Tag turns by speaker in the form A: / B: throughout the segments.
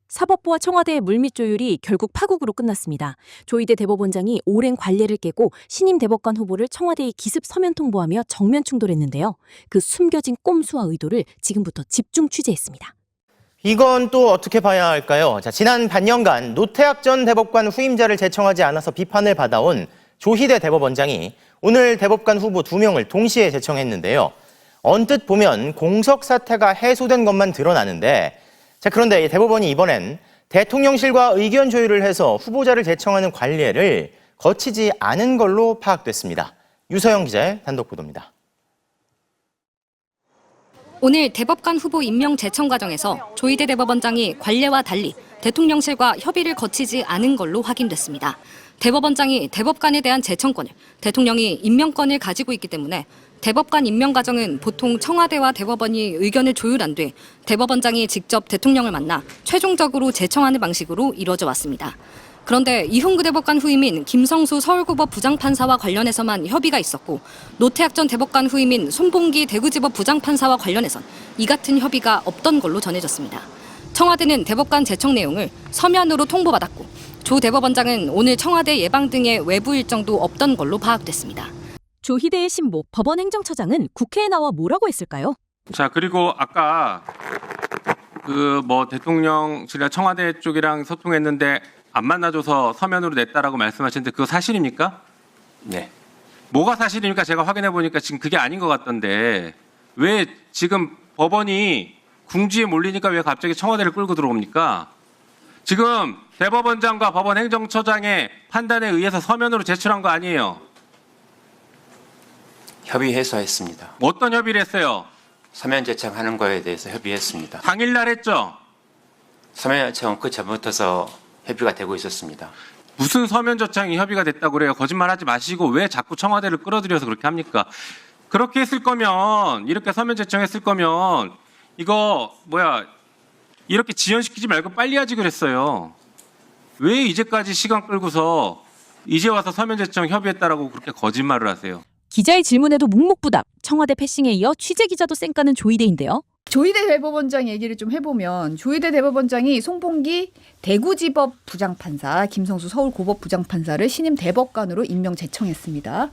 A: 사법부와 청와대의 물밑 조율이 결국 파국으로 끝났습니다. 조희대 대법원장이 오랜 관례를 깨고 신임 대법관 후보를 청와대에 기습 서면 통보하며 정면 충돌했는데요. 그 숨겨진 꼼수와 의도를 지금부터 집중 취재했습니다.
B: 이건 또 어떻게 봐야 할까요? 지난 반년간 노태학 전 대법관 후임자를 제청하지 않아서 비판을 받아온 조희대 대법원장이 오늘 대법관 후보 2명을 동시에 제청했는데요. 언뜻 보면 공석 사태가 해소된 것만 드러나는데 그런데 대법원이 이번엔 대통령실과 의견 조율을 해서 후보자를 제청하는 관례를 거치지 않은 걸로 파악됐습니다. 유서영 기자의 단독 보도입니다.
C: 오늘 대법관 후보 임명 제청 과정에서 조희대 대법원장이 관례와 달리 대통령실과 협의를 거치지 않은 걸로 확인됐습니다. 대법원장이 대법관에 대한 제청권을, 대통령이 임명권을 가지고 있기 때문에 대법관 임명 과정은 보통 청와대와 대법원이 의견을 조율한 뒤 대법원장이 직접 대통령을 만나 최종적으로 제청하는 방식으로 이루어져 왔습니다. 그런데 이훈구 대법관 후임인 김성수 서울고법 부장판사와 관련해서만 협의가 있었고 노태학 전 대법관 후임인 손봉기 대구지법 부장판사와 관련해선 이 같은 협의가 없던 걸로 전해졌습니다. 청와대는 대법관 제청 내용을 서면으로 통보받았고 조 대법원장은 오늘 청와대 예방 등의 외부 일정도 없던 걸로 파악됐습니다.
A: 조희대의 신보 법원 행정처장은 국회에 나와 뭐라고 했을까요?
D: 자, 그리고 아까 대통령실이나 청와대 쪽이랑 소통했는데 안 만나줘서 서면으로 냈다라고 말씀하셨는데 그거 사실입니까?
E: 네.
D: 뭐가 사실입니까? 제가 확인해 보니까 지금 그게 아닌 것 같던데 왜 지금 법원이 궁지에 몰리니까 왜 갑자기 청와대를 끌고 들어옵니까? 지금 대법원장과 법원 행정처장의 판단에 의해서 서면으로 제출한 거 아니에요?
E: 협의해서 했습니다.
D: 어떤 협의를 했어요?
E: 서면 제청하는 거에 대해서 협의했습니다.
D: 당일날 했죠?
E: 서면 제청은 그 전부터 협의가 되고 있었습니다.
D: 무슨 서면 제청이 협의가 됐다고 그래요? 거짓말하지 마시고 왜 자꾸 청와대를 끌어들여서 그렇게 합니까? 그렇게 했을 거면 이렇게 서면 제청했을 거면 이렇게 지연시키지 말고 빨리 하지 그랬어요. 왜 이제까지 시간 끌고서 이제 와서 서면 제청 협의했다라고 그렇게 거짓말을 하세요?
A: 기자의 질문에도 묵묵부답, 청와대 패싱에 이어 취재 기자도 쌩까는 조희대인데요.
F: 조희대 대법원장 얘기를 좀 해보면 조희대 대법원장이 손봉기 대구지법 부장판사, 김성수 서울고법 부장판사를 신임 대법관으로 임명 제청했습니다.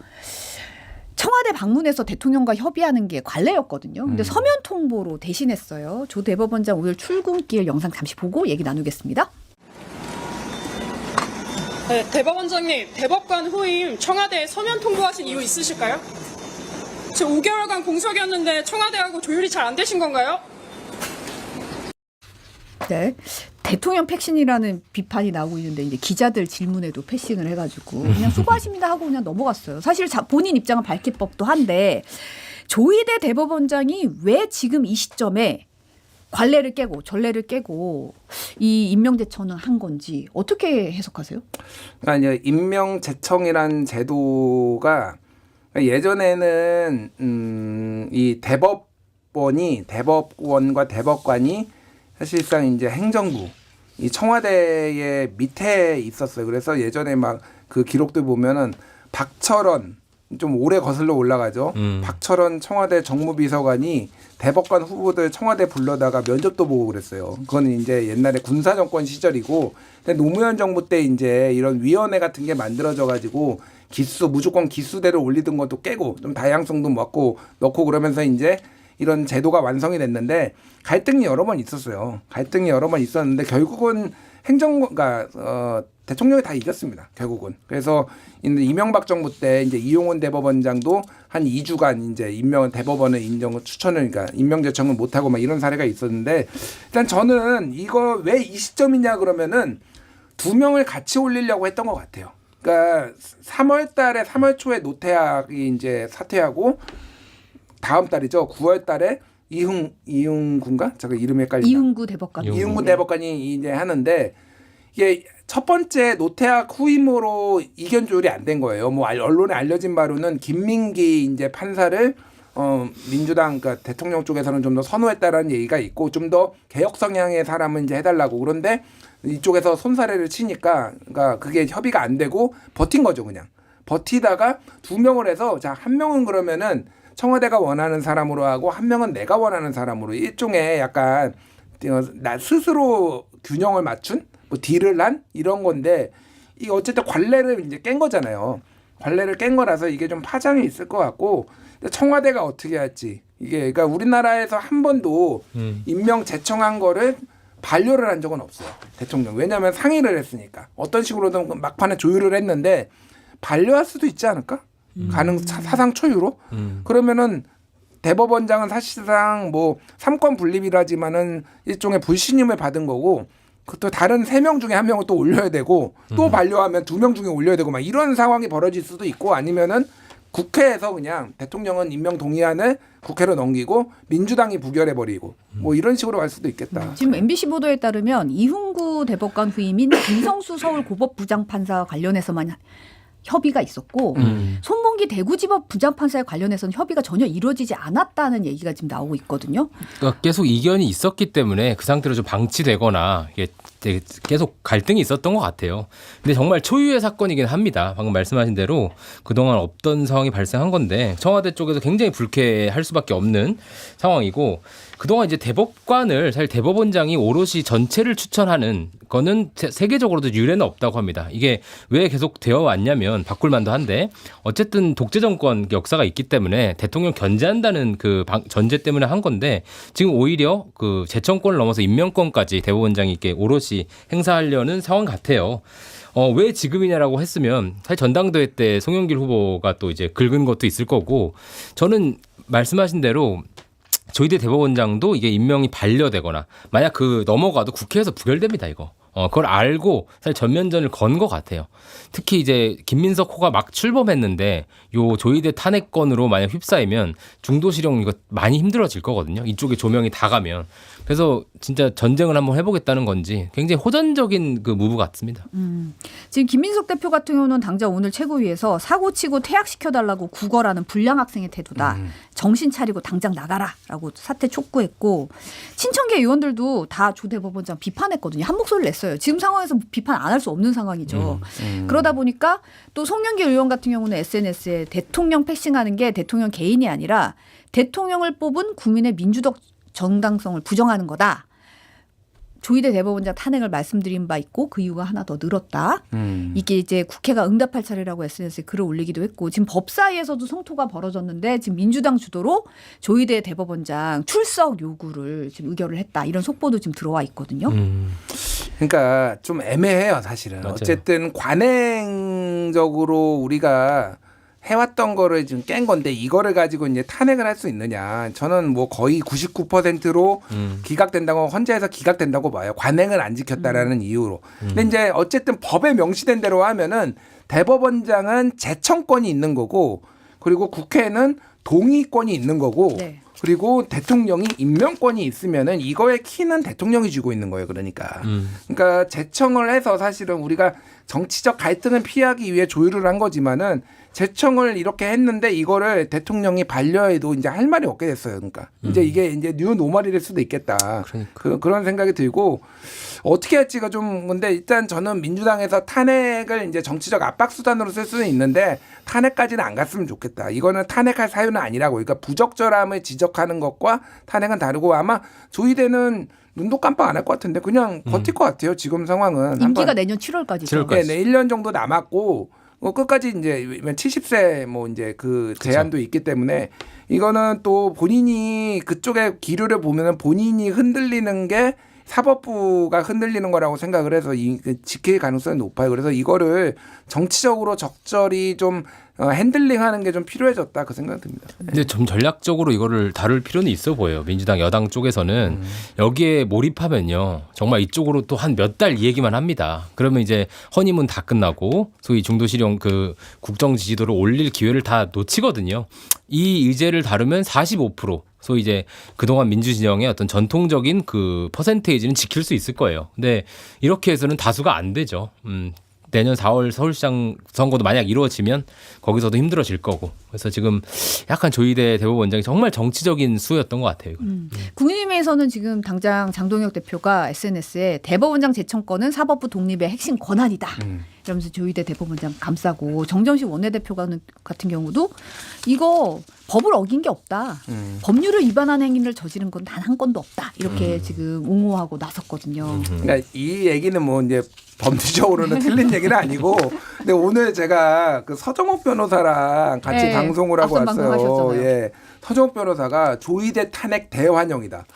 F: 청와대 방문해서 대통령과 협의하는 게 관례였거든요. 근데 서면 통보로 대신했어요. 조 대법원장 오늘 출근길 영상 잠시 보고 얘기 나누겠습니다.
G: 네, 대법원장님, 대법관 후임 청와대에 서면 통보하신 이유 있으실까요? 지금 5개월간 공석이었는데 청와대하고 조율이 잘 안 되신 건가요?
F: 네. 대통령 패싱이라는 비판이 나오고 있는데 이제 기자들 질문에도 패싱을 해가지고 그냥 수고하십니다 하고 그냥 넘어갔어요. 사실 본인 입장은 밝힐 법도 한데 조희대 대법원장이 왜 지금 이 시점에 관례를 깨고 전례를 깨고 이 임명 제청을 한 건지 어떻게 해석하세요?
H: 그러니까 이제 임명 제청이란 제도가 예전에는 이 대법원과 대법관이 사실상 이제 행정부 이 청와대의 밑에 있었어요. 그래서 예전에 막 그 기록들 보면은 박철원 좀 오래 거슬러 올라가죠. 박철원 청와대 정무비서관이 대법관 후보들 청와대 불러다가 면접도 보고 그랬어요. 그건 이제 옛날에 군사정권 시절이고, 근데 노무현 정부 때 이제 이런 위원회 같은 게 만들어져 가지고 무조건 기수대로 올리던 것도 깨고 좀 다양성도 넣고 그러면서 이제 이런 제도가 완성이 됐는데 갈등이 여러 번 있었어요. 갈등이 여러 번 있었는데 결국은 대통령이 다 이겼습니다. 결국은. 그래서 이명박 정부 때 이제 이용훈 대법원장도 한 2주간 이제 대법원의 그러니까 임명 제청을 못 하고 막 이런 사례가 있었는데 일단 저는 이거 왜 이 시점이냐 그러면은 2명을 같이 올리려고 했던 것 같아요. 그러니까 3월 초에 노태학이 이제 사퇴하고 다음 달이죠. 9월 달에 이훈구인가? 잠깐 이름이 헷갈린다.
F: 이훈구 대법관.
H: 이훈구 대법관이 이제 하는데 이게 첫 번째 노태학 후임으로 의견 조율이 안 된 거예요. 뭐 언론에 알려진 바로는 김민기 이제 판사를 민주당 그러니까 대통령 쪽에서는 좀 더 선호했다라는 얘기가 있고 좀 더 개혁 성향의 사람은 이제 해달라고. 그런데 이쪽에서 손사래를 치니까 그러니까 그게 협의가 안 되고 버틴 거죠. 그냥 버티다가 2명을 해서 자, 1명은 그러면은 청와대가 원하는 사람으로 하고 1명은 내가 원하는 사람으로 일종의 약간 나 스스로 균형을 맞춘 뭐 딜을 한 이런 건데 이 어쨌든 관례를 이제 깬 거잖아요. 관례를 깬 거라서 이게 좀 파장이 있을 것 같고 청와대가 어떻게 할지 이게 그러니까 우리나라에서 한 번도 임명 제청한 거를 반려를 한 적은 없어요. 대통령. 왜냐하면 상의를 했으니까 어떤 식으로든 막판에 조율을 했는데 반려할 수도 있지 않을까? 사상 초유로? 그러면은 대법원장은 사실상 뭐 삼권 분립이라지만은 일종의 불신임을 받은 거고 또 다른 3명 중에 1명을 또 올려야 되고 또 반려하면 2명 중에 올려야 되고 막 이런 상황이 벌어질 수도 있고 아니면은 국회에서 그냥 대통령은 임명 동의안을 국회로 넘기고 민주당이 부결해버리고 뭐 이런 식으로 갈 수도 있겠다.
F: 지금 MBC 보도에 따르면 이훈구 대법관 후임인 김성수 서울고법부장판사와 관련해서만 협의가 있었고 손봉기 대구지법 부장판사에 관련해서는 협의가 전혀 이루어지지 않았다는 얘기가 지금 나오고 있거든요.
I: 그러니까 계속 이견이 있었기 때문에 그 상태로 좀 방치되거나 이게 계속 갈등이 있었던 것 같아요. 근데 정말 초유의 사건이긴 합니다. 방금 말씀하신 대로 그동안 없던 상황이 발생한 건데 청와대 쪽에서 굉장히 불쾌할 수밖에 없는 상황이고 그동안 이제 대법관을 사실 대법원장이 오롯이 전체를 추천하는 거는 세계적으로도 유례는 없다고 합니다. 이게 왜 계속 되어 왔냐면 바꿀 만도 한데 어쨌든 독재 정권 역사가 있기 때문에 대통령 견제한다는 그 전제 때문에 한 건데 지금 오히려 그 재청권을 넘어서 임명권까지 대법원장이 이렇게 오롯이 행사하려는 상황 같아요. 왜 지금이냐라고 했으면 사실 전당대회 때 송영길 후보가 또 이제 긁은 것도 있을 거고 저는 말씀하신 대로 조희대 대법원장도 이게 임명이 반려되거나 만약 그 넘어가도 국회에서 부결됩니다 이거. 그걸 알고 사실 전면전을 건 것 같아요. 특히 이제 김민석 호가 막 출범했는데 요 조희대 탄핵건으로 만약 휩싸이면 중도실형 이거 많이 힘들어질 거거든요. 이쪽에 조명이 다 가면. 그래서 진짜 전쟁을 한번 해보겠다는 건지 굉장히 호전적인 그 무브 같습니다.
F: 지금 김민석 대표 같은 경우는 당장 오늘 최고위에서 사고치고 퇴학시켜달라고 구걸하는 불량 학생의 태도다. 정신 차리고 당장 나가라라고 사퇴 촉구했고 친천계 의원들도 다 조 대법원장 비판했거든요. 한 목소리를 냈어요. 지금 상황에서 비판 안 할 수 없는 상황이죠. 그러다 보니까 또 송영길 의원 같은 경우는 SNS에 대통령 패싱하는 게 대통령 개인이 아니라 대통령을 뽑은 국민의 민주적 정당성을 부정하는 거다. 조희대 대법원장 탄핵을 말씀드린 바 있고 그 이유가 하나 더 늘었다. 이게 이제 국회가 응답할 차례라고 SNS에 글을 올리기도 했고 지금 법사위에서도 성토가 벌어졌는데 지금 민주당 주도로 조희대 대법원장 출석 요구를 지금 의결을 했다. 이런 속보도 지금 들어와 있거든요.
H: 그러니까 좀 애매해요 사실은.
I: 맞아요.
H: 어쨌든 관행적으로 우리가 해왔던 거를 지금 깬 건데 이거를 가지고 이제 탄핵을 할 수 있느냐. 저는 뭐 거의 99%로 기각된다고 헌재에서 기각된다고 봐요. 관행을 안 지켰다라는 이유로. 근데 이제 어쨌든 법에 명시된 대로 하면은 대법원장은 제청권이 있는 거고 그리고 국회는 동의권이 있는 거고
F: 네.
H: 그리고 대통령이 임명권이 있으면은 이거의 키는 대통령이 쥐고 있는 거예요. 그러니까. 그러니까 제청을 해서 사실은 우리가 정치적 갈등을 피하기 위해 조율을 한 거지만은 제청을 이렇게 했는데 이거를 대통령이 반려해도 이제 할 말이 없게 됐어요. 그러니까 이제 이게 이제 뉴 노멀일 수도 있겠다. 그런 생각이 들고 어떻게 할지가 좀 근데 일단 저는 민주당에서 탄핵을 이제 정치적 압박 수단으로 쓸 수는 있는데 탄핵까지는 안 갔으면 좋겠다. 이거는 탄핵할 사유는 아니라고. 그러니까 부적절함을 지적하는 것과 탄핵은 다르고 아마 조희대는 눈도 깜빡 안 할 것 같은데 그냥 버틸 것 같아요. 지금 상황은.
F: 임기가 내년 7월까지죠.
H: 네, 1년 정도 남았고 끝까지 이제 70세 뭐 이제 그 제한도 있기 때문에 이거는 또 본인이 그쪽에 기류를 보면은 본인이 흔들리는 게 사법부가 흔들리는 거라고 생각을 해서 지킬 가능성이 높아요. 그래서 이거를 정치적으로 적절히 좀 핸들링하는 게 좀 필요해졌다 그 생각이 듭니다.
I: 근데 좀 전략적으로 이거를 다룰 필요는 있어 보여요. 민주당 여당 쪽에서는 여기에 몰입하면요. 정말 이쪽으로 또 한 몇 달 이 얘기만 합니다. 그러면 이제 허니문 다 끝나고 소위 중도실형 그 국정 지지도를 올릴 기회를 다 놓치거든요. 이 의제를 다루면 45% 소위 이제 그동안 민주진영의 어떤 전통적인 그 퍼센테이지는 지킬 수 있을 거예요. 근데 이렇게 해서는 다수가 안 되죠. 내년 4월 서울시장 선거도 만약 이루어지면 거기서도 힘들어질 거고. 그래서 지금 약간 조희대 대법원장이 정말 정치적인 수였던 것 같아요.
F: 국민의힘에서는 지금 당장 장동혁 대표가 SNS에 대법원장 제청권은 사법부 독립의 핵심 권한이다. 이러면서 조희대 대법원장 감싸고 정점식 원내대표 같은 경우도 이거 법을 어긴 게 없다. 법률을 위반한 행위를 저지른 건 단 한 건도 없다. 이렇게 지금 옹호하고 나섰거든요.
H: 그러니까 이 얘기는 뭐 이제 법리적으로는 틀린 얘기는 아니고, 근데 오늘 제가 그 서정욱 변호사랑 같이
F: 네,
H: 방송을 하고
F: 앞선
H: 왔어요.
F: 방송하셨잖아요.
H: 예. 서정욱 변호사가 조희대 탄핵 대환영이다.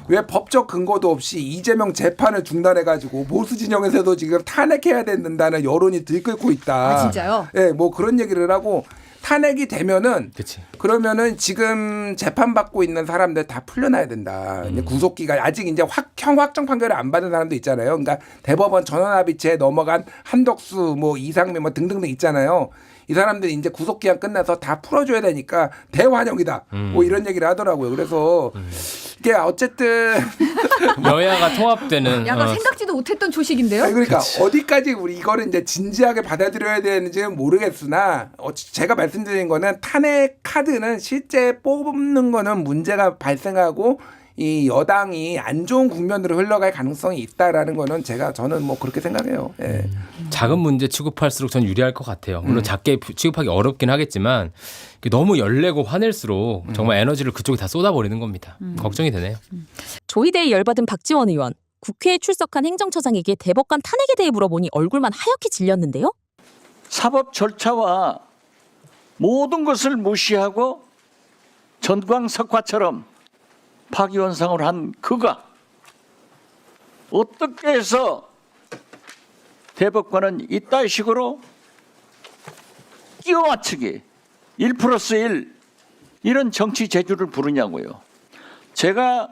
H: 왜 법적 근거도 없이 이재명 재판을 중단해가지고 보수 진영에서도 지금 탄핵해야 된다는 여론이 들끓고 있다.
F: 아, 진짜요?
H: 예, 뭐 그런 얘기를 하고. 탄핵이 되면은
I: 그치.
H: 그러면은 지금 재판받고 있는 사람들 다 풀려나야 된다. 이제 구속기간 아직 이제 확정 판결을 안 받은 사람도 있잖아요. 그러니까 대법원 전원합의체에 넘어간 한덕수 뭐 이상민 뭐 등등등 있잖아요. 이 사람들이 이제 구속기간 끝나서 다 풀어줘야 되니까 대환영이다. 뭐 이런 얘기를 하더라고요. 그래서 이게 어쨌든
I: 여야가 통합되는
F: 약간 생각지도 못했던 조식인데요.
H: 아니, 그러니까
I: 그치.
H: 어디까지 우리 이거를 이제 진지하게 받아들여야 되는지는 모르겠으나 제가 말씀드린 거는 탄핵 카드는 실제 뽑는 거는 문제가 발생하고 이 여당이 안 좋은 국면으로 흘러갈 가능성이 있다라는 거는 저는 뭐 그렇게 생각해요. 예.
I: 작은 문제 취급할수록 전 유리할 것 같아요. 물론 작게 취급하기 어렵긴 하겠지만 너무 열내고 화낼수록 정말 에너지를 그쪽에 다 쏟아버리는 겁니다. 걱정이 되네요.
A: 조희대에 열받은 박지원 의원. 국회에 출석한 행정처장에게 대법관 탄핵에 대해 물어보니 얼굴만 하얗게 질렸는데요.
J: 사법 절차와 모든 것을 무시하고 전광석화처럼 파기환송을 한 그가 어떻게 해서 대법관은 이따위 식으로 끼워 맞추기 1+1 이런 정치 재주를 부르냐고요. 제가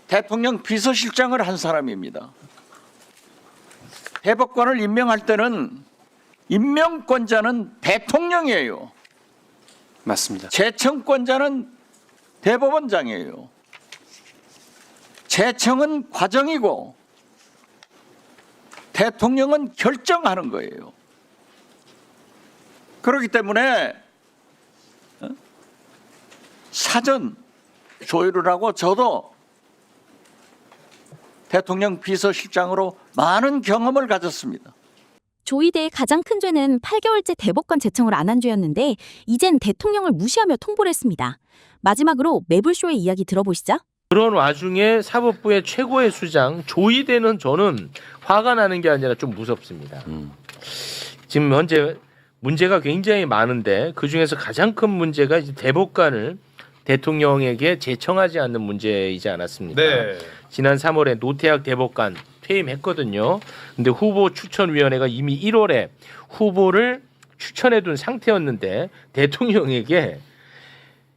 J: 대통령 비서실장을 한 사람입니다. 대법관을 임명할 때는 임명권자는 대통령이에요.
E: 맞습니다.
J: 제청권자는 대법원장이에요. 제청은 과정이고 대통령은 결정하는 거예요. 그렇기 때문에 사전 조율을 하고 저도 대통령 비서실장으로 많은 경험을 가졌습니다.
A: 조희대의 가장 큰 죄는 8개월째 대법관 제청을 안 한 죄였는데 이젠 대통령을 무시하며 통보를 했습니다. 마지막으로 매불쇼의 이야기 들어보시죠.
K: 그런 와중에 사법부의 최고의 수장 조희대는 저는 화가 나는 게 아니라 좀 무섭습니다. 지금 현재 문제가 굉장히 많은데 그중에서 가장 큰 문제가 이제 대법관을 대통령에게 제청하지 않는 문제이지 않았습니까?
B: 네.
K: 지난 3월에 노태학 대법관 퇴임했거든요. 근데 후보 추천위원회가 이미 1월에 후보를 추천해둔 상태였는데 대통령에게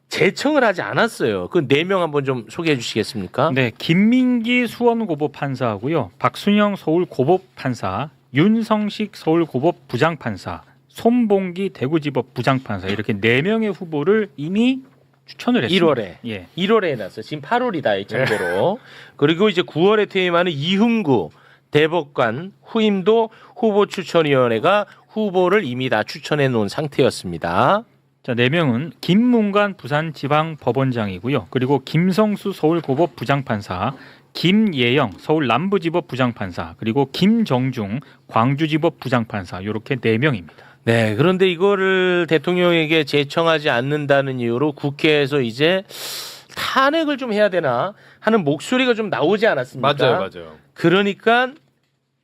K: 제청을 하지 않았어요. 그 4명 한번 좀 소개해 주시겠습니까?
L: 네, 김민기 수원고법 판사하고요, 박순영 서울고법 판사, 윤성식 서울고법 부장판사, 손봉기 대구지법 부장판사 이렇게 4명의 후보를 이미 추천을 했습니다.
K: 1월에.
L: 예.
K: 1월에 해놨어요. 지금 8월이다 이 참고로. 그리고 이제 9월에 퇴임하는 이흥구 대법관 후임도 후보 추천위원회가 후보를 이미 다 추천해 놓은 상태였습니다.
L: 자, 4명은 김문관 부산지방법원장이고요. 그리고 김성수 서울고법 부장판사, 김예영 서울 남부지법 부장판사, 그리고 김정중 광주지법 부장판사 이렇게 4명입니다.
K: 네, 그런데 이거를 대통령에게 제청하지 않는다는 이유로 국회에서 이제 탄핵을 좀 해야 되나 하는 목소리가 좀 나오지 않았습니까?
B: 맞아요.
K: 그러니까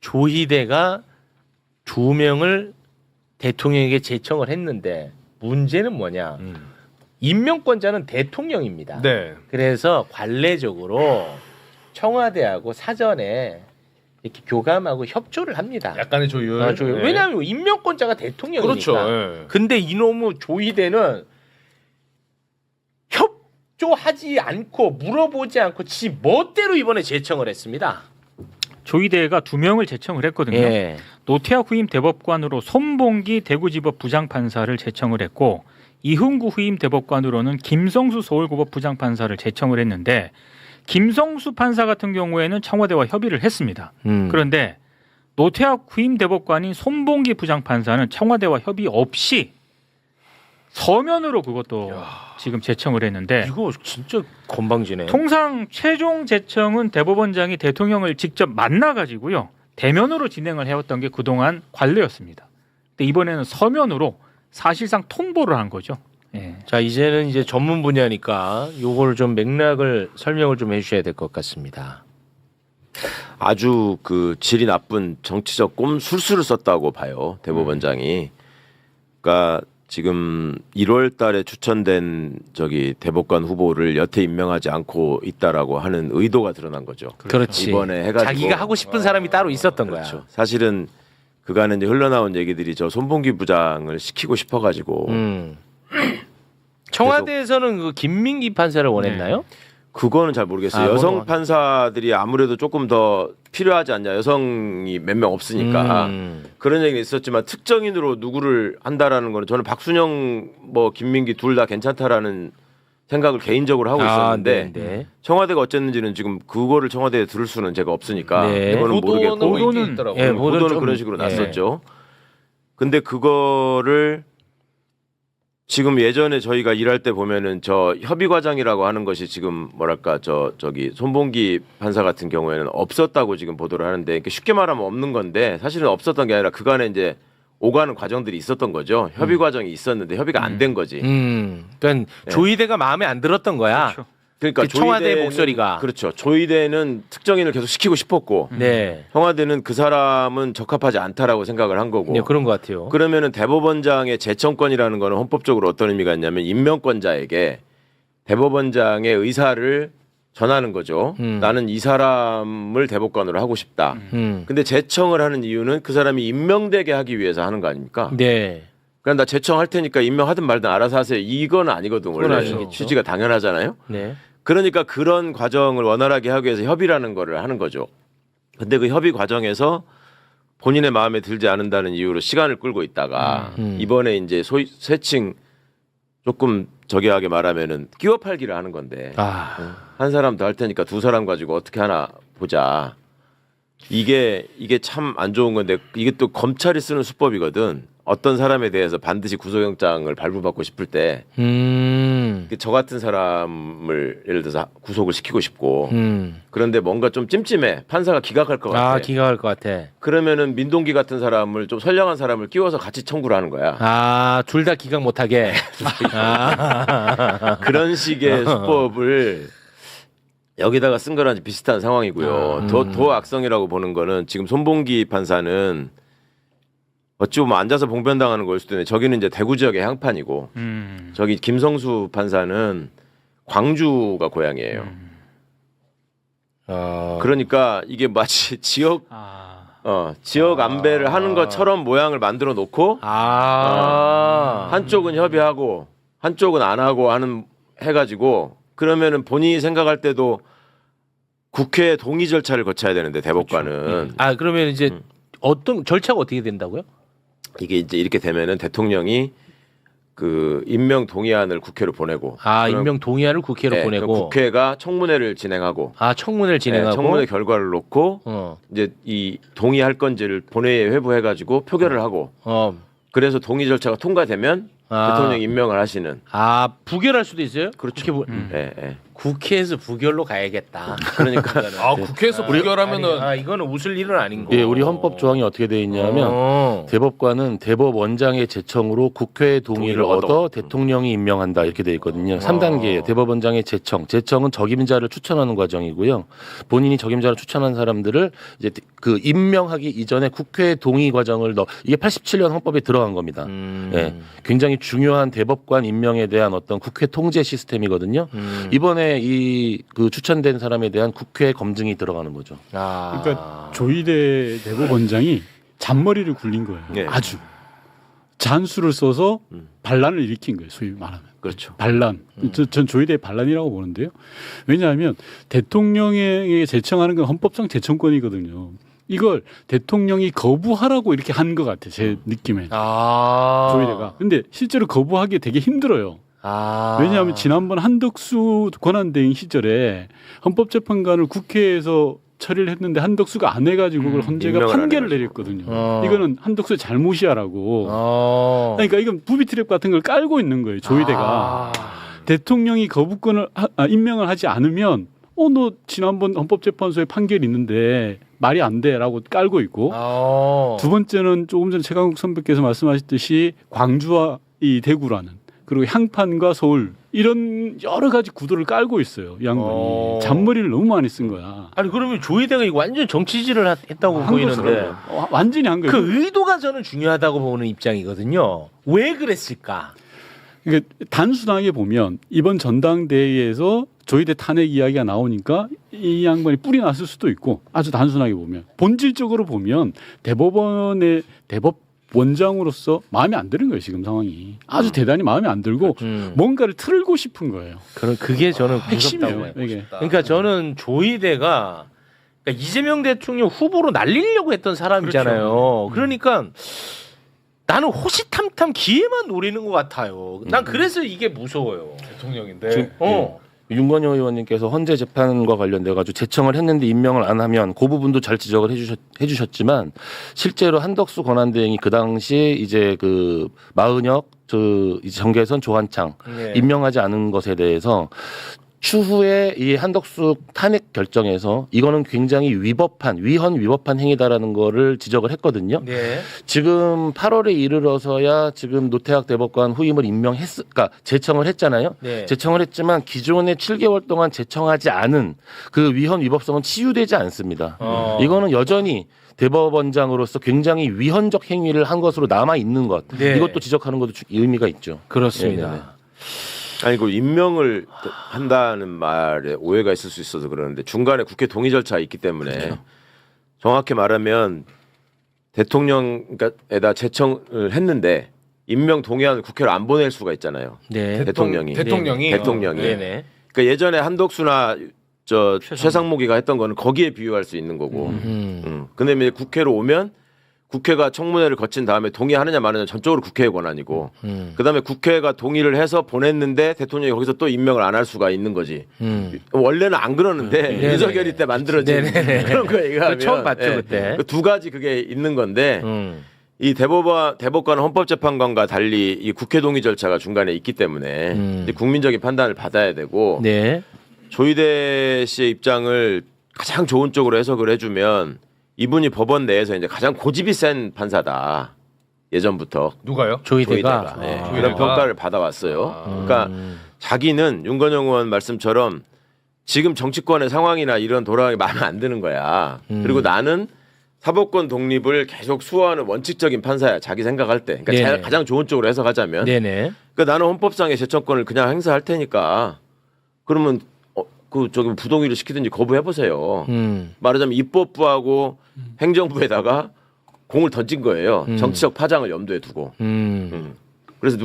K: 조희대가 2명을 대통령에게 제청을 했는데 문제는 뭐냐? 임명권자는 대통령입니다.
B: 네.
K: 그래서 관례적으로 청와대하고 사전에 이렇게 교감하고 협조를 합니다.
B: 약간의 조율. 네.
K: 왜냐하면 임명권자가 대통령이니까.
B: 그렇죠. 네.
K: 근데 이놈의 조희대는 협조하지 않고 물어보지 않고 지 멋대로 이번에 제청을 했습니다.
L: 조희대가 2명을 제청을 했거든요.
K: 예.
L: 노태학 후임 대법관으로 손봉기 대구지법 부장판사를 제청을 했고, 이흥구 후임 대법관으로는 김성수 서울고법 부장판사를 제청을 했는데, 김성수 판사 같은 경우에는 청와대와 협의를 했습니다. 그런데 노태학 후임 대법관인 손봉기 부장판사는 청와대와 협의 없이 서면으로 그것도 지금 제청을 했는데,
K: 이거 진짜 건방지네.
L: 통상 최종 제청은 대법원장이 대통령을 직접 만나가지고요, 대면으로 진행을 해왔던 게 그동안 관례였습니다. 근데 이번에는 서면으로 사실상 통보를 한 거죠. 예.
K: 자, 이제는 이제 전문 분야니까 요걸 좀 맥락을 설명을 좀 해주셔야 될 것 같습니다.
M: 아주 그 질이 나쁜 정치적 꼼술수를 썼다고 봐요. 대법원장이. 그러니까 지금 1월 달에 추천된 대법관 후보를 여태 임명하지 않고 있다라고 하는 의도가 드러난 거죠.
K: 그렇지.
M: 이번에 해가지고
K: 자기가 하고 싶은 사람이 따로 있었던
M: 그렇죠.
K: 거야.
M: 사실은 그간에 이제 흘러나온 얘기들이 저 손봉기 부장을 시키고 싶어가지고
K: 청와대에서는 그 김민기 판사를 원했나요?
M: 그거는 잘 모르겠어요. 여성 판사들이 아무래도 조금 더 필요하지 않냐. 여성이 몇 명 없으니까 그런 얘기가 있었지만 특정인으로 누구를 한다라는 거는 저는 박순영 뭐 김민기 둘 다 괜찮다라는 생각을 개인적으로 하고 있었는데
K: 네.
M: 청와대가 어쨌는지는 지금 그거를 청와대에 들을 수는 제가 없으니까
K: 네.
M: 이거는 모르겠고
K: 보도는
M: 보도는 그런 식으로 났었죠. 근데 그거를 지금 예전에 저희가 일할 때 보면은 저 협의 과정이라고 하는 것이 지금 뭐랄까 저기 손봉기 판사 같은 경우에는 없었다고 지금 보도를 하는데 그러니까 쉽게 말하면 없는 건데 사실은 없었던 게 아니라 그간에 이제 오가는 과정들이 있었던 거죠. 협의 과정이 있었는데 협의가 안 된 거지.
K: 그러니까 조이대가 마음에 안 들었던 거야.
L: 그렇죠.
M: 그러니까
K: 그 청와대
M: 조이대는-
K: 목소리가.
M: 그렇죠. 조이대는 특정인을 계속 시키고 싶었고
K: 네.
M: 청와대는 그 사람은 적합하지 않다라고 생각을 한 거고.
K: 네, 그런 것 같아요.
M: 그러면은 대법원장의 제청권이라는 거는 헌법적으로 어떤 의미가 있냐면 임명권자에게 대법원장의 의사를 전하는 거죠. 나는 이 사람을 대법관으로 하고 싶다. 근데 제청을 하는 이유는 그 사람이 임명되게 하기 위해서 하는 거 아닙니까?
K: 네.
M: 그러니까 나 제청할 테니까 임명하든 말든 알아서 하세요. 이건 아니거든.
K: 그건
M: 원래
K: 아니겠죠.
M: 취지가 당연하잖아요.
K: 네.
M: 그러니까 그런 과정을 원활하게 하기 위해서 협의라는 거를 하는 거죠. 근데 그 협의 과정에서 본인의 마음에 들지 않는다는 이유로 시간을 끌고 있다가 이번에 이제 소위 세칭 조금 저기하게 말하면은 끼워 팔기를 하는 건데 한 사람 더 할 테니까 두 사람 가지고 어떻게 하나 보자. 이게 참 안 좋은 건데 이게 또 검찰이 쓰는 수법이거든. 어떤 사람에 대해서 반드시 구속영장을 발부받고 싶을 때 저 같은 사람을 예를 들어서 구속을 시키고 싶고 그런데 뭔가 좀 찜찜해. 판사가 기각할 것 같아.
K: 기각할 것 같아.
M: 그러면은 민동기 같은 사람을 좀 선량한 사람을 끼워서 같이 청구를 하는 거야.
K: 둘 다 기각 못하게.
M: 그런 식의 수법을 여기다가 쓴 거랑 비슷한 상황이고요. 더 악성이라고 보는 거는 지금 손봉기 판사는 어찌 보면 앉아서 봉변당하는 걸 수도 있는데 저기는 이제 대구 지역의 향판이고 저기 김성수 판사는 광주가 고향이에요. 그러니까 이게 마치 지역 안배를 하는 것처럼 모양을 만들어 놓고 한쪽은 협의하고 한쪽은 안 하고 하는 해가지고 그러면은 본인이 생각할 때도 국회 동의 절차를 거쳐야 되는데 대법관은
K: 그러면 이제 어떤 절차가 어떻게 된다고요?
M: 이게 이제 이렇게 되면은 대통령이 그 임명 동의안을 국회로 보내고
K: 임명 동의안을 국회로 보내고
M: 그럼 국회가 청문회를 진행하고
K: 청문회를 진행하고
M: 청문회 결과를 놓고 이제 이 동의할 건지를 본회의에 회부해가지고 표결을 하고 그래서 동의 절차가 통과되면 대통령 임명을 하시는.
K: 부결할 수도 있어요?
M: 그렇죠.
K: 국회에서 부결로 가야겠다.
M: 그러니까
N: 국회에서 부결하면은
K: 이거는 웃을 일은 아닌 거.
N: 예, 우리 헌법 조항이 어떻게 되어 있냐면 대법관은 대법원장의 제청으로 국회의 동의를 얻어 대통령이 임명한다 이렇게 되어 있거든요. 3단계예요. 대법원장의 제청은 적임자를 추천하는 과정이고요. 본인이 적임자를 추천한 사람들을 이제 그 임명하기 이전에 국회 동의 과정을 이게 87년 헌법에 들어간 겁니다. 예, 굉장히 중요한 대법관 임명에 대한 어떤 국회 통제 시스템이거든요. 이번에 그 추천된 사람에 대한 국회 검증이 들어가는 거죠.
O: 그러니까 조희대 대법원장이 잔머리를 굴린 거예요. 아주 잔수를 써서 반란을 일으킨 거예요. 소위 말하면.
M: 그렇죠.
O: 반란. 전 조희대의 반란이라고 보는데요. 왜냐하면 대통령에게 제청하는 건 헌법상 제청권이거든요. 이걸 대통령이 거부하라고 이렇게 한 것 같아요. 제 느낌에. 조희대가. 근데 실제로 거부하기 되게 힘들어요. 왜냐하면 지난번 한덕수 권한대행 시절에 헌법재판관을 국회에서 처리를 했는데 한덕수가 안 해가지고 그걸 헌재가 판결을 내렸거든요. 이거는 한덕수의 잘못이야라고. 그러니까 이건 부비 트랩 같은 걸 깔고 있는 거예요. 조희대가. 대통령이 거부권을 임명을 하지 않으면 너 지난번 헌법재판소에 판결이 있는데 말이 안 돼라고 깔고 있고 두 번째는 조금 전에 최강욱 선배께서 말씀하셨듯이 광주와 이 대구라는 그리고 향판과 서울 이런 여러 가지 구도를 깔고 있어요. 이 양반이 잔머리를 너무 많이 쓴 거야.
K: 아니 그러면 조희대가 이거 완전 정치질을 했다고 보이는데
O: 완전히 한 거예요.
K: 그 의도가 저는 중요하다고 보는 입장이거든요. 왜 그랬을까?
O: 그러니까 단순하게 보면 이번 전당대회에서 조희대 탄핵 이야기가 나오니까 이 양반이 뿔이 났을 수도 있고 아주 단순하게 보면 본질적으로 보면 대법원의 원장으로서 마음에 안 드는 거예요. 지금 상황이 아주 대단히 마음에 안 들고 뭔가를 틀고 싶은 거예요.
K: 그게 저는
O: 핵심이에요. 이게.
K: 그러니까 저는 조희대가 그러니까 이재명 대통령 후보로 날리려고 했던 사람이잖아요. 그러니까 나는 호시탐탐 기회만 노리는 것 같아요. 난 그래서 이게 무서워요. 대통령인데.
N: 윤건영 의원님께서 헌재 재판과 관련돼 가지고 제청을 했는데 임명을 안 하면 그 부분도 잘 지적을 해주셨지만 실제로 한덕수 권한대행이 그 당시에 이제 그 마은혁 이제 정계선 조한창 임명하지 않은 것에 대해서 추후에 이 한덕수 탄핵 결정에서 이거는 굉장히 위헌 위법한 행위다라는 거를 지적을 했거든요. 지금 8월에 이르러서야 지금 노태학 대법관 후임을 그러니까 제청을 했잖아요. 제청을 했지만 기존에 7개월 동안 제청하지 않은 그 위헌 위법성은 치유되지 않습니다. 이거는 여전히 대법원장으로서 굉장히 위헌적 행위를 한 것으로 남아 있는 것. 이것도 지적하는 것도 의미가 있죠.
K: 그렇습니다.
M: 아니 그 임명을 한다는 말에 오해가 있을 수 있어서 그러는데 중간에 국회 동의 절차가 있기 때문에 정확히 말하면 대통령에다 제청을 했는데 임명 동의안을 국회로 안 보낼 수가 있잖아요. 대통령이. 그러니까 예전에 한덕수나 최상목이가 했던 거는 거기에 비유할 수 있는 거고. 근데 이제 국회로 오면 국회가 청문회를 거친 다음에 동의하느냐 마느냐 전적으로 국회의 권한이고 그다음에 국회가 동의를 해서 보냈는데 대통령이 거기서 또 임명을 안 할 수가 있는 거지. 원래는 안 그러는데 윤석열이 때 만들어진 그런 거 얘기하면
K: 처음 봤죠 그때.
M: 두 가지 그게 있는 건데 이 대법관 헌법재판관과 달리 이 국회 동의 절차가 중간에 있기 때문에 이제 국민적인 판단을 받아야 되고 조희대 씨의 입장을 가장 좋은 쪽으로 해석을 해주면 이분이 법원 내에서 이제 가장 고집이 센 판사다. 예전부터.
K: 누가요? 조희대가.
M: 그런 평가를 받아왔어요. 그러니까 자기는 윤건영 의원 말씀처럼 지금 정치권의 상황이나 이런 돌아가기 마음에 안 드는 거야. 그리고 나는 사법권 독립을 계속 수호하는 원칙적인 판사야. 자기 생각할 때. 그러니까 가장 좋은 쪽으로 해석하자면. 그러니까 나는 헌법상의 제청권을 그냥 행사할 테니까 그러면 부동의를 시키든지 거부해 보세요. 말하자면 입법부하고 행정부에다가 공을 던진 거예요. 정치적 파장을 염두에 두고. 그래서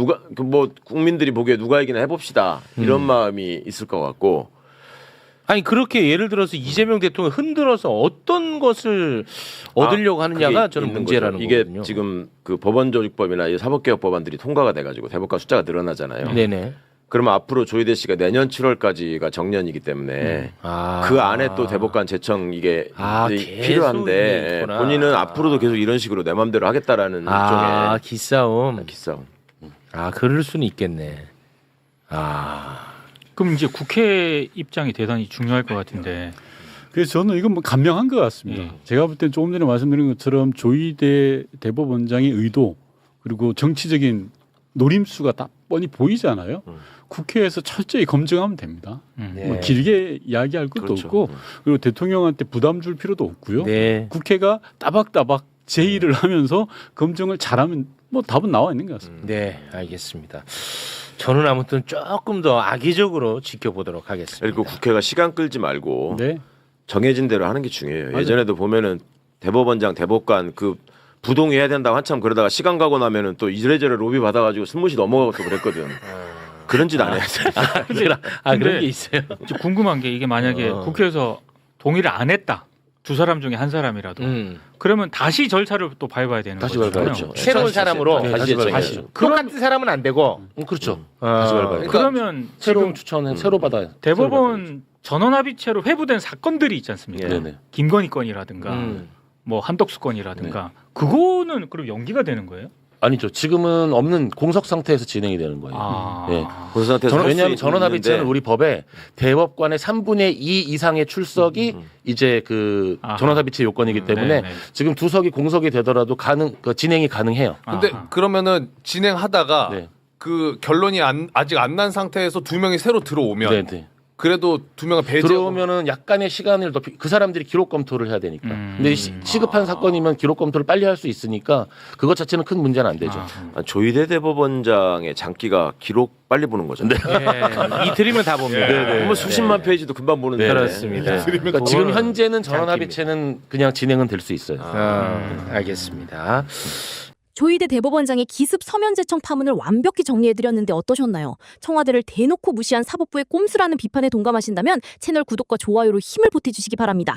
M: 국민들이 보기에 누가 이기나 해봅시다. 이런 마음이 있을 것 같고.
K: 아니 그렇게 예를 들어서 이재명 대통령 흔들어서 어떤 것을 얻으려고 하느냐가 저는 문제라는
M: 이게
K: 거거든요.
M: 이게 지금 그 법원조직법이나 이 사법개혁 법안들이 통과가 돼가지고 대법관 숫자가 늘어나잖아요. 그러면 앞으로 조희대 씨가 내년 7월까지가 정년이기 때문에 그 안에 또 대법관 제청 이게 필요한데 본인은 앞으로도 계속 이런 식으로 내 맘대로 하겠다라는 일종의
K: 기싸움.
L: 그럴 수는 있겠네. 그럼 이제 국회 입장이 대단히 중요할 것 같은데.
O: 그래서 저는 이건 간명한 것 같습니다. 제가 볼 때 조금 전에 말씀드린 것처럼 조희대 대법원장의 의도 그리고 정치적인 노림수가 다 뻔히 보이잖아요. 국회에서 철저히 검증하면 됩니다. 뭐 길게 이야기할 것도 없고 그리고 대통령한테 부담 줄 필요도 없고요. 국회가 따박따박 제의를 하면서 검증을 잘하면 뭐 답은 나와 있는 것 같습니다.
K: 알겠습니다. 저는 아무튼 조금 더 악의적으로 지켜보도록 하겠습니다.
M: 그리고 국회가 시간 끌지 말고 정해진 대로 하는 게 중요해요. 예전에도 보면은 대법원장, 대법관 부동의해야 된다고 한참 그러다가 시간 가고 나면은 또 이래저래 로비 받아가지고 스무시 넘어가서 그랬거든. 그런 짓 안 해야 돼.
K: 그런 게 있어요.
L: 궁금한 게 이게 만약에 국회에서 동의를 안 했다. 두 사람 중에 한 사람이라도 그러면 다시 절차를 또 밟아야 되는 거죠.
K: 그렇죠. 새로운 사람으로 다시. 똑같은 사람은 안 되고.
N: 그렇죠. 다시 밟아요.
L: 그러면
N: 새로운 추천은 새로 받아요.
L: 대법원 전원합의체로 회부된 사건들이 있지 않습니까? 김건희 건이라든가 뭐 한덕수 건이라든가 그거는 그럼 연기가 되는 거예요?
N: 아니죠. 지금은 없는 공석 상태에서 진행이 되는 거예요. 예.
M: 공석 상태에서 할 수
N: 왜냐하면 전원합의체는
M: 있는데.
N: 우리 법에 대법관의 3분의 2 이상의 출석이 이제 그 전원합의체 요건이기 때문에
L: 네네.
N: 지금 2석이 공석이 되더라도 진행이 가능해요.
P: 근데 그러면은 진행하다가
N: 네.
P: 그 결론이 아직 안 난 상태에서 2명이 새로 들어오면
N: 네네.
P: 그래도 2명을 배제하고
N: 들어오면은 약간의 시간을 더 그 사람들이 기록 검토를 해야 되니까. 근데 시급한 사건이면 기록 검토를 빨리 할 수 있으니까 그것 자체는 큰 문제는 안 되죠.
M: 조희대 대법원장의 장기가 기록 빨리 보는 거죠.
N: 네.
K: 이틀이면 다 봅니다.
M: 뭐 수십만 페이지도 금방 보는데.
K: 그렇습니다.
N: 그러니까 지금 현재는 전원합의체는 그냥 진행은 될 수 있어요.
K: 알겠습니다.
A: 조희대 대법원장의 기습 서면 제청 파문을 완벽히 정리해드렸는데 어떠셨나요? 청와대를 대놓고 무시한 사법부의 꼼수라는 비판에 동감하신다면 채널 구독과 좋아요로 힘을 보태주시기 바랍니다.